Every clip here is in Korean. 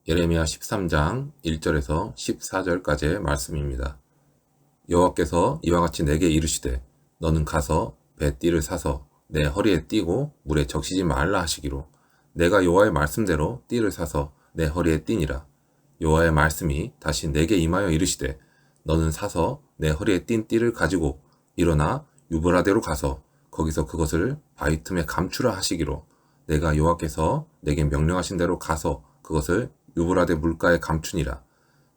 예레미야 13장 1절에서 14절까지의 말씀입니다. 여호와께서 이와 같이 내게 이르시되 너는 가서 뱃띠를 사서 내 허리에 띠고 물에 적시지 말라 하시기로 내가 여호와의 말씀대로 띠를 사서 내 허리에 띠니라. 여호와의 말씀이 다시 내게 임하여 이르시되 너는 사서 내 허리에 띈 띠를 가지고 일어나 유브라데로 가서 거기서 그것을 바위 틈에 감추라 하시기로 내가 여호와께서 내게 명령하신 대로 가서 그것을 유브라데 물가에 감추니라.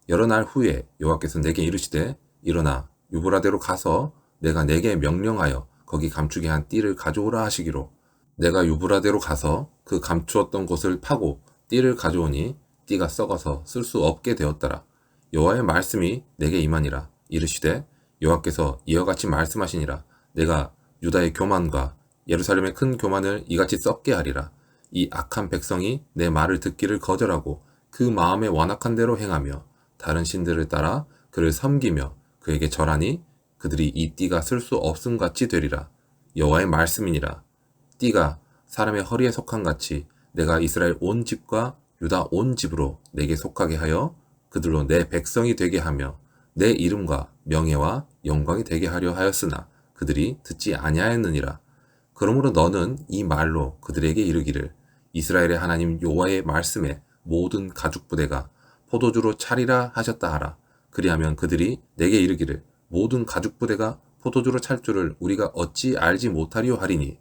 여러 날 후에 여호와께서 내게 이르시되 일어나 유브라데로 가서 내가 내게 명령하여 거기 감추게 한 띠를 가져오라 하시기로 내가 유브라데로 가서 그 감추었던 곳을 파고 띠를 가져오니 띠가 썩어서 쓸 수 없게 되었더라. 여호와의 말씀이 내게 임하니라. 이르시되 여호와께서 이와 같이 말씀하시니라. 내가 유다의 교만과 예루살렘의 큰 교만을 이같이 썩게 하리라. 이 악한 백성이 내 말을 듣기를 거절하고 그 마음에 완악한 대로 행하며 다른 신들을 따라 그를 섬기며 그에게 절하니 그들이 이 띠가 쓸 수 없음 같이 되리라. 여호와의 말씀이니라. 띠가 사람의 허리에 속한 같이 내가 이스라엘 온 집과 유다 온 집으로 내게 속하게 하여 그들로 내 백성이 되게 하며 내 이름과 명예와 영광이 되게 하려 하였으나 그들이 듣지 아니하였느니라. 그러므로 너는 이 말로 그들에게 이르기를 이스라엘의 하나님 여호와의 말씀에 모든 가죽 부대가 포도주로 차리라 하셨다 하라. 그리하면 그들이 내게 이르기를 모든 가죽 부대가 포도주로 찰 줄을 우리가 어찌 알지 못하리요 하리니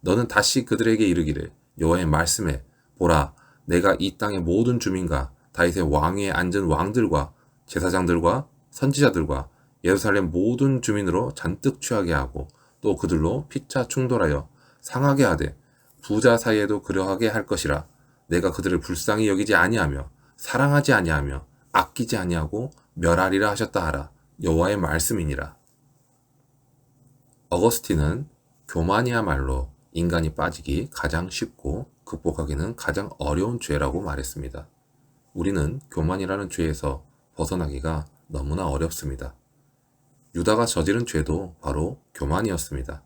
너는 다시 그들에게 이르기를 여호와의 말씀에 보라 내가 이 땅의 모든 주민과 다윗의 왕위에 앉은 왕들과 제사장들과 선지자들과 예루살렘 모든 주민으로 잔뜩 취하게 하고 또 그들로 피차 충돌하여 상하게 하되 부자 사이에도 그러하게 할 것이라. 내가 그들을 불쌍히 여기지 아니하며 사랑하지 아니하며 아끼지 아니하고 멸하리라 하셨다 하라. 여호와의 말씀이니라. 어거스틴은 교만이야말로 인간이 빠지기 가장 쉽고 극복하기는 가장 어려운 죄라고 말했습니다. 우리는 교만이라는 죄에서 벗어나기가 너무나 어렵습니다. 유다가 저지른 죄도 바로 교만이었습니다.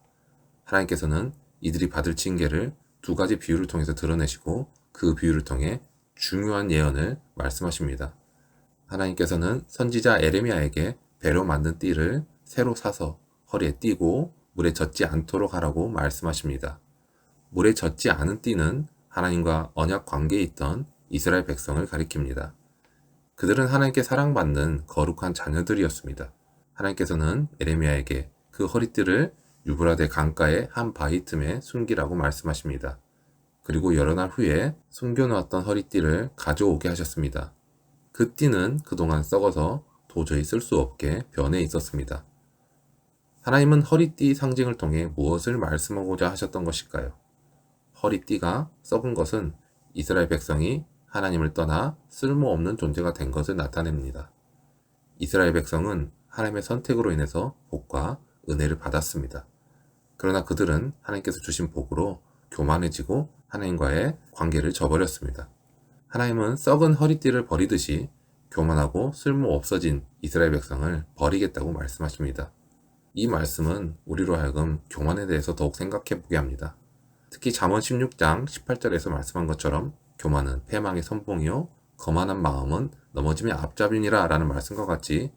하나님께서는 이들이 받을 징계를 두 가지 비유를 통해서 드러내시고 그 비유를 통해 중요한 예언을 말씀하십니다. 하나님께서는 선지자 에레미야에게 배로 만든 띠를 새로 사서 허리에 띠고 물에 젖지 않도록 하라고 말씀하십니다. 물에 젖지 않은 띠는 하나님과 언약 관계에 있던 이스라엘 백성을 가리킵니다. 그들은 하나님께 사랑받는 거룩한 자녀들이었습니다. 하나님께서는 에레미야에게 그 허리띠를 유브라데 강가의 한 바위 틈에 숨기라고 말씀하십니다. 그리고 여러 날 후에 숨겨놓았던 허리띠를 가져오게 하셨습니다. 그 띠는 그동안 썩어서 도저히 쓸 수 없게 변해 있었습니다. 하나님은 허리띠 상징을 통해 무엇을 말씀하고자 하셨던 것일까요? 허리띠가 썩은 것은 이스라엘 백성이 하나님을 떠나 쓸모없는 존재가 된 것을 나타냅니다. 이스라엘 백성은 하나님의 선택으로 인해서 복과 은혜를 받았습니다. 그러나 그들은 하나님께서 주신 복으로 교만해지고 하나님과의 관계를 저버렸습니다. 하나님은 썩은 허리띠를 버리듯이 교만하고 쓸모없어진 이스라엘 백성을 버리겠다고 말씀하십니다. 이 말씀은 우리로 하여금 교만에 대해서 더욱 생각해 보게 합니다. 특히 잠언 16장 18절에서 말씀한 것처럼 교만은 패망의 선봉이요 거만한 마음은 넘어짐의 앞잡이니라 라는 말씀과 같이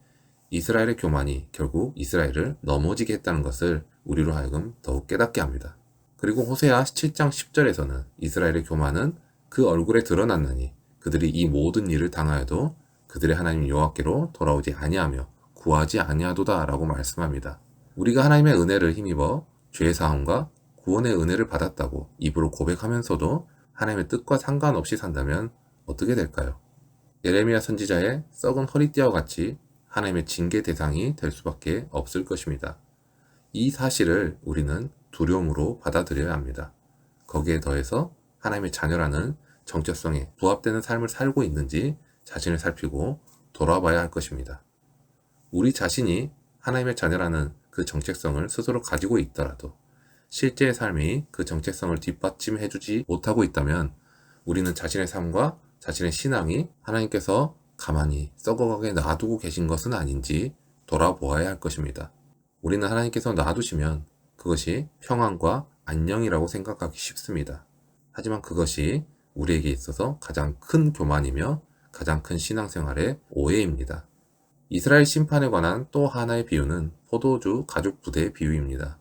이스라엘의 교만이 결국 이스라엘을 넘어지게 했다는 것을 우리로 하여금 더욱 깨닫게 합니다. 그리고 호세아 7장 10절에서는 이스라엘의 교만은 그 얼굴에 드러났느니 그들이 이 모든 일을 당하여도 그들의 하나님 여호와께로 돌아오지 아니하며 구하지 아니하도다 라고 말씀합니다. 우리가 하나님의 은혜를 힘입어 죄사함과 구원의 은혜를 받았다고 입으로 고백하면서도 하나님의 뜻과 상관없이 산다면 어떻게 될까요? 예레미야 선지자의 썩은 허리띠와 같이 하나님의 징계 대상이 될 수밖에 없을 것입니다. 이 사실을 우리는 두려움으로 받아들여야 합니다. 거기에 더해서 하나님의 자녀라는 정체성에 부합되는 삶을 살고 있는지 자신을 살피고 돌아봐야 할 것입니다. 우리 자신이 하나님의 자녀라는 그 정체성을 스스로 가지고 있더라도 실제의 삶이 그 정체성을 뒷받침해주지 못하고 있다면 우리는 자신의 삶과 자신의 신앙이 하나님께서 가만히 썩어가게 놔두고 계신 것은 아닌지 돌아보아야 할 것입니다. 우리는 하나님께서 놔두시면 그것이 평안과 안녕이라고 생각하기 쉽습니다. 하지만 그것이 우리에게 있어서 가장 큰 교만이며 가장 큰 신앙생활의 오해입니다. 이스라엘 심판에 관한 또 하나의 비유는 포도주 가죽 부대의 비유입니다.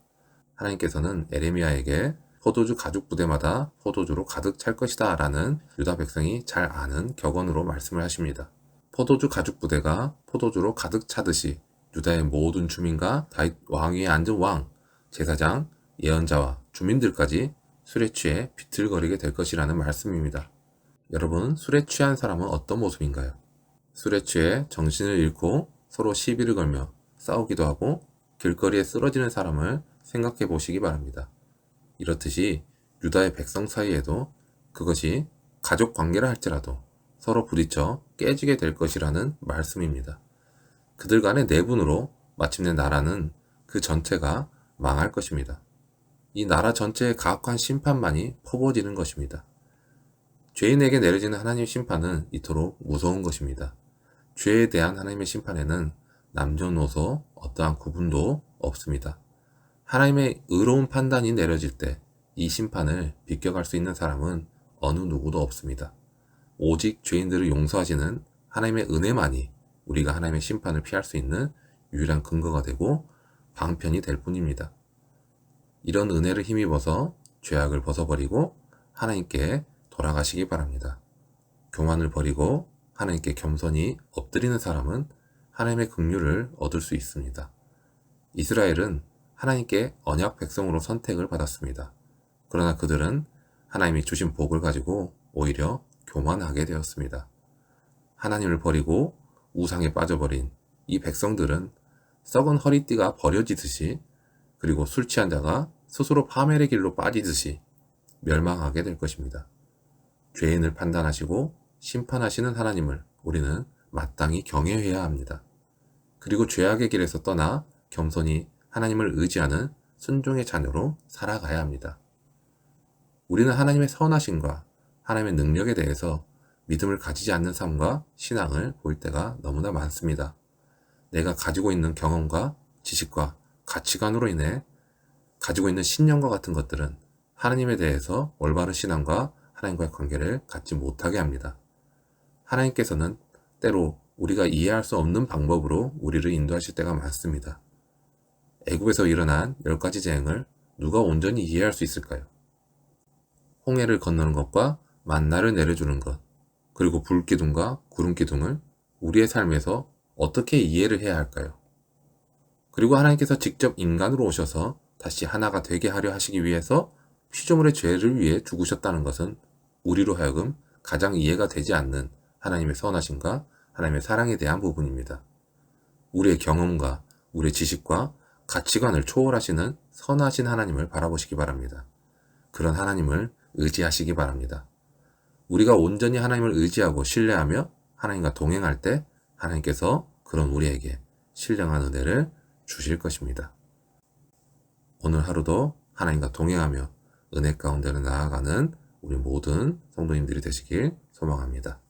하나님께서는 에레미야에게 포도주 가죽 부대마다 포도주로 가득 찰 것이다 라는 유다 백성이 잘 아는 격언으로 말씀을 하십니다. 포도주 가죽 부대가 포도주로 가득 차듯이 유다의 모든 주민과 다윗 왕위에 앉은 왕, 제사장, 예언자와 주민들까지 술에 취해 비틀거리게 될 것이라는 말씀입니다. 여러분, 술에 취한 사람은 어떤 모습인가요? 술에 취해 정신을 잃고 서로 시비를 걸며 싸우기도 하고 길거리에 쓰러지는 사람을 생각해 보시기 바랍니다. 이렇듯이 유다의 백성 사이에도 그것이 가족 관계라 할지라도 서로 부딪혀 깨지게 될 것이라는 말씀입니다. 그들 간의 내분으로 마침내 나라는 그 전체가 망할 것입니다. 이 나라 전체의 가혹한 심판만이 퍼부어지는 것입니다. 죄인에게 내려지는 하나님의 심판은 이토록 무서운 것입니다. 죄에 대한 하나님의 심판에는 남녀노소 어떠한 구분도 없습니다. 하나님의 의로운 판단이 내려질 때 이 심판을 비껴갈 수 있는 사람은 어느 누구도 없습니다. 오직 죄인들을 용서하시는 하나님의 은혜만이 우리가 하나님의 심판을 피할 수 있는 유일한 근거가 되고 방편이 될 뿐입니다. 이런 은혜를 힘입어서 죄악을 벗어버리고 하나님께 돌아가시기 바랍니다. 교만을 버리고 하나님께 겸손히 엎드리는 사람은 하나님의 긍휼을 얻을 수 있습니다. 이스라엘은 하나님께 언약 백성으로 선택을 받았습니다. 그러나 그들은 하나님이 주신 복을 가지고 오히려 교만하게 되었습니다. 하나님을 버리고 우상에 빠져버린 이 백성들은 썩은 허리띠가 버려지듯이, 그리고 술 취한 자가 스스로 파멸의 길로 빠지듯이 멸망하게 될 것입니다. 죄인을 판단하시고 심판하시는 하나님을 우리는 마땅히 경외해야 합니다. 그리고 죄악의 길에서 떠나 겸손히 하나님을 의지하는 순종의 자녀로 살아가야 합니다. 우리는 하나님의 선하심과 하나님의 능력에 대해서 믿음을 가지지 않는 삶과 신앙을 볼 때가 너무나 많습니다. 내가 가지고 있는 경험과 지식과 가치관으로 인해 가지고 있는 신념과 같은 것들은 하나님에 대해서 올바른 신앙과 하나님과의 관계를 갖지 못하게 합니다. 하나님께서는 때로 우리가 이해할 수 없는 방법으로 우리를 인도하실 때가 많습니다. 애굽에서 일어난 10가지 재앙을 누가 온전히 이해할 수 있을까요? 홍해를 건너는 것과 만나를 내려주는 것, 그리고 불기둥과 구름기둥을 우리의 삶에서 어떻게 이해를 해야 할까요? 그리고 하나님께서 직접 인간으로 오셔서 다시 하나가 되게 하려 하시기 위해서 피조물의 죄를 위해 죽으셨다는 것은 우리로 하여금 가장 이해가 되지 않는 하나님의 선하심과 하나님의 사랑에 대한 부분입니다. 우리의 경험과 우리의 지식과 가치관을 초월하시는 선하신 하나님을 바라보시기 바랍니다. 그런 하나님을 의지하시기 바랍니다. 우리가 온전히 하나님을 의지하고 신뢰하며 하나님과 동행할 때 하나님께서 그런 우리에게 신령한 은혜를 주실 것입니다. 오늘 하루도 하나님과 동행하며 은혜 가운데로 나아가는 우리 모든 성도님들이 되시길 소망합니다.